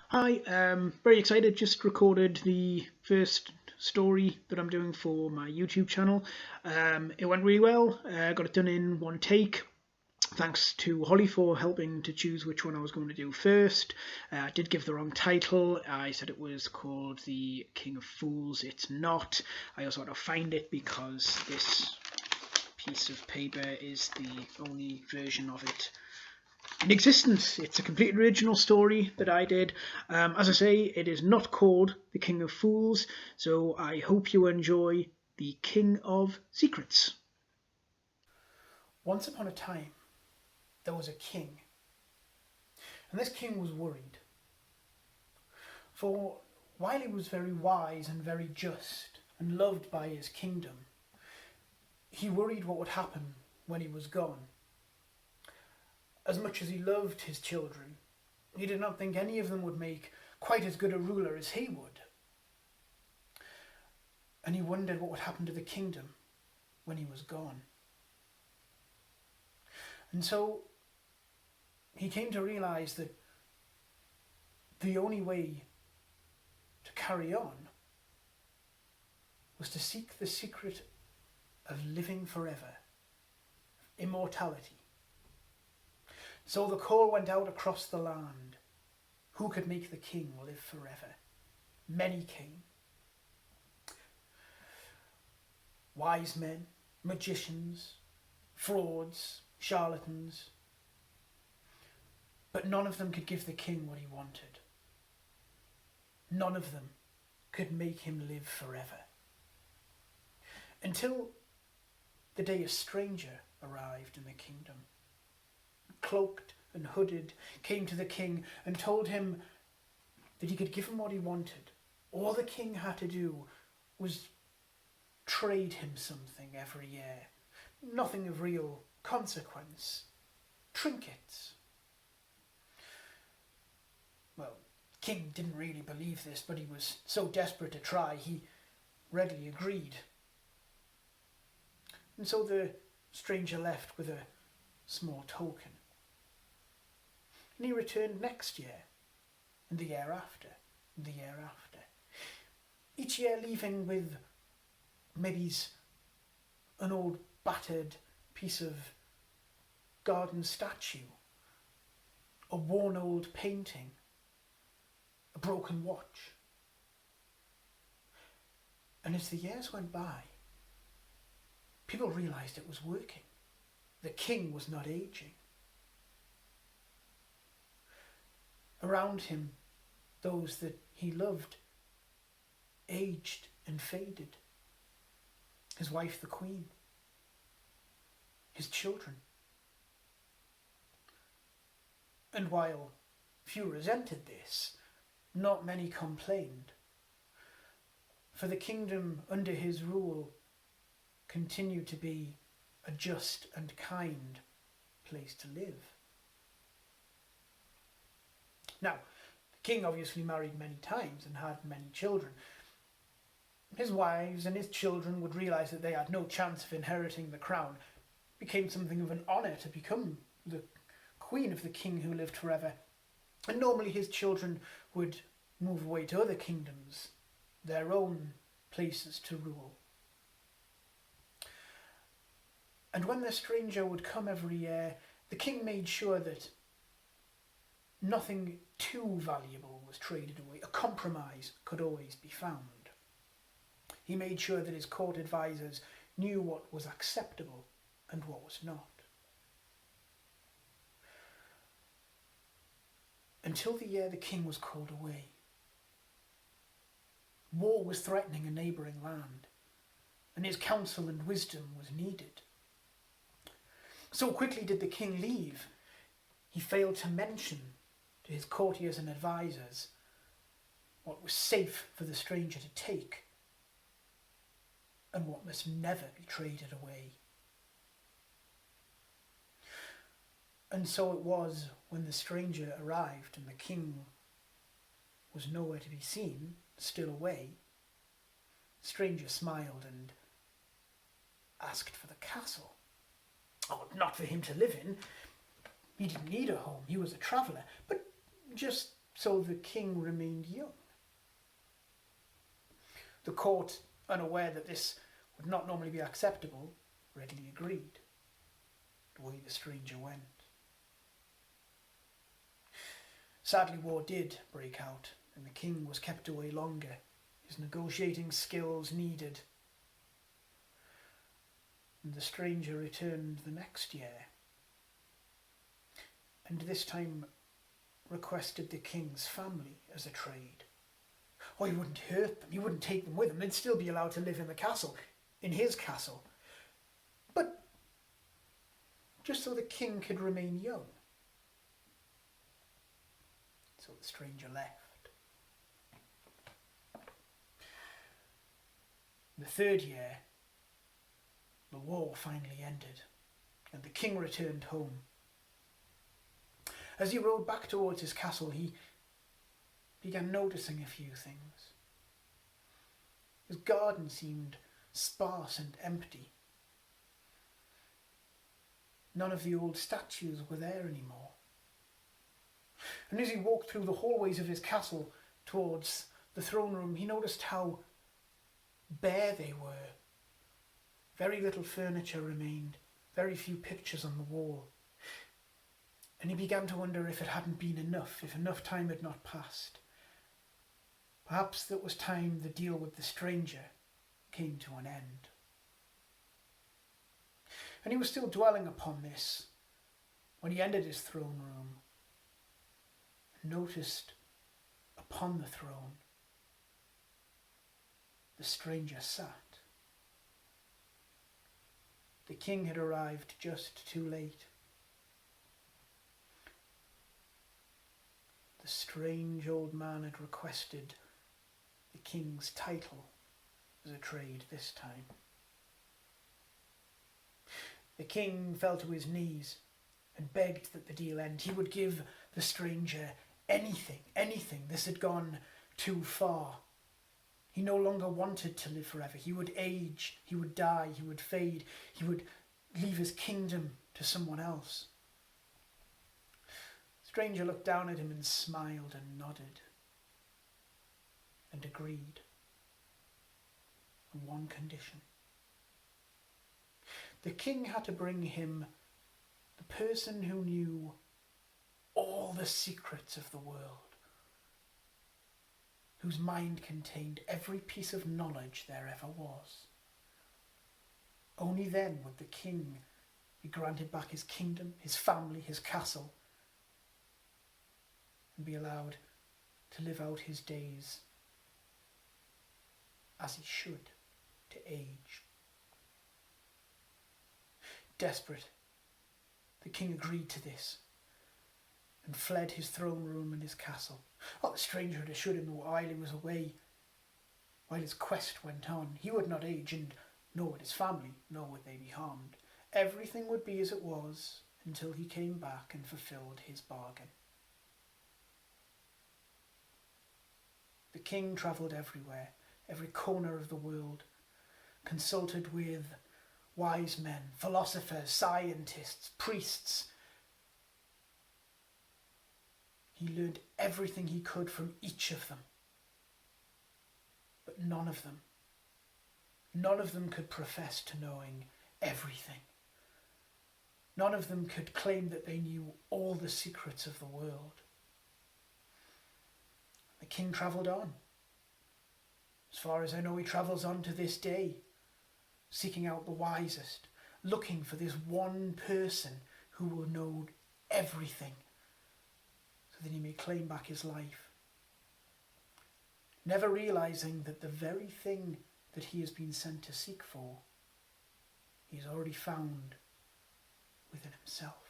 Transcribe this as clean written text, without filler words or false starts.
Hi, very excited. Just recorded the first story that I'm doing for my YouTube channel. It went really well. Got it done in one take. Thanks to Holly for helping to choose which one I was going to do first. I did give the wrong title. I said it was called The King of Fools. It's not. I also had to find it because this piece of paper is the only version of it in existence. It's a complete original story that I did. As I say, it is not called The King of Fools, so I hope you enjoy The King of Secrets. Once upon a time, there was a king, and this king was worried. For while he was very wise and very just and loved by his kingdom, he worried what would happen when he was gone. As much as he loved his children, he did not think any of them would make quite as good a ruler as he would. And he wondered what would happen to the kingdom when he was gone. And so he came to realize that the only way to carry on was to seek the secret of living forever, immortality. So the call went out across the land. Who could make the king live forever? Many came. Wise men, magicians, frauds, charlatans. But none of them could give the king what he wanted. None of them could make him live forever. Until the day a stranger arrived in the kingdom, cloaked and hooded, came to the king and told him that he could give him what he wanted. All the king had to do was trade him something every year. Nothing of real consequence. Trinkets. Well, king didn't really believe this, but he was so desperate to try, he readily agreed. And so the stranger left with a small token. And he returned next year, and the year after, and the year after. Each year leaving with maybe an old battered piece of garden statue, a worn old painting, a broken watch. And as the years went by, people realized it was working. The king was not aging. Around him, those that he loved aged and faded. His wife, the queen. His children. And while few resented this, not many complained. For the kingdom under his rule continued to be a just and kind place to live. Now, the king obviously married many times and had many children. His wives and his children would realise that they had no chance of inheriting the crown. It became something of an honour to become the queen of the king who lived forever. And normally his children would move away to other kingdoms, their own places to rule. And when the stranger would come every year, the king made sure that nothing too valuable was traded away. A compromise could always be found. He made sure that his court advisors knew what was acceptable and what was not. Until the year the king was called away. War was threatening a neighbouring land, and his counsel and wisdom was needed. So quickly did the king leave, he failed to mention to his courtiers and advisors what was safe for the stranger to take and what must never be traded away. And so it was when the stranger arrived and the king was nowhere to be seen, still away. The stranger smiled and asked for the castle. Oh, not for him to live in. He didn't need a home, he was a traveller, but just So the king remained young. The court, unaware that this would not normally be acceptable, readily agreed. Away the stranger went. Sadly, war did break out, and the king was kept away longer, his negotiating skills needed. And the stranger returned the next year, and this time requested the king's family as a trade. Oh, he wouldn't hurt them, he wouldn't take them with him, they'd still be allowed to live in the castle, in his castle. But just so the king could remain young. So the stranger left. In the third year, the war finally ended, and the king returned home. As he rode back towards his castle, he began noticing a few things. His garden seemed sparse and empty. None of the old statues were there anymore. And as he walked through the hallways of his castle towards the throne room, he noticed how bare they were. Very little furniture remained, very few pictures on the wall. And he began to wonder if it hadn't been enough, if enough time had not passed. Perhaps that was time the deal with the stranger came to an end. And he was still dwelling upon this when he entered his throne room and noticed upon the throne the stranger sat. The king had arrived just too late. The strange old man had requested the king's title as a trade this time. The king fell to his knees and begged that the deal end. He would give the stranger anything, anything. This had gone too far. He no longer wanted to live forever. He would age, he would die, he would fade, he would leave his kingdom to someone else. The stranger looked down at him and smiled and nodded and agreed on one condition. The king had to bring him the person who knew all the secrets of the world, whose mind contained every piece of knowledge there ever was. Only then would the king be granted back his kingdom, his family, his castle, and be allowed to live out his days as he should, to age. Desperate, the king agreed to this and fled his throne room and his castle. Oh, the stranger had assured him that while he was away, while his quest went on, he would not age, and nor would his family, nor would they be harmed. Everything would be as it was until he came back and fulfilled his bargain. The king travelled everywhere, every corner of the world, consulted with wise men, philosophers, scientists, priests. He learned everything he could from each of them. But none of them could profess to knowing everything. None of them could claim that they knew all the secrets of the world. The king travelled on. As far as I know, he travels on to this day, seeking out the wisest, looking for this one person who will know everything, so that he may claim back his life. Never realizing that the very thing that he has been sent to seek for, he has already found within himself.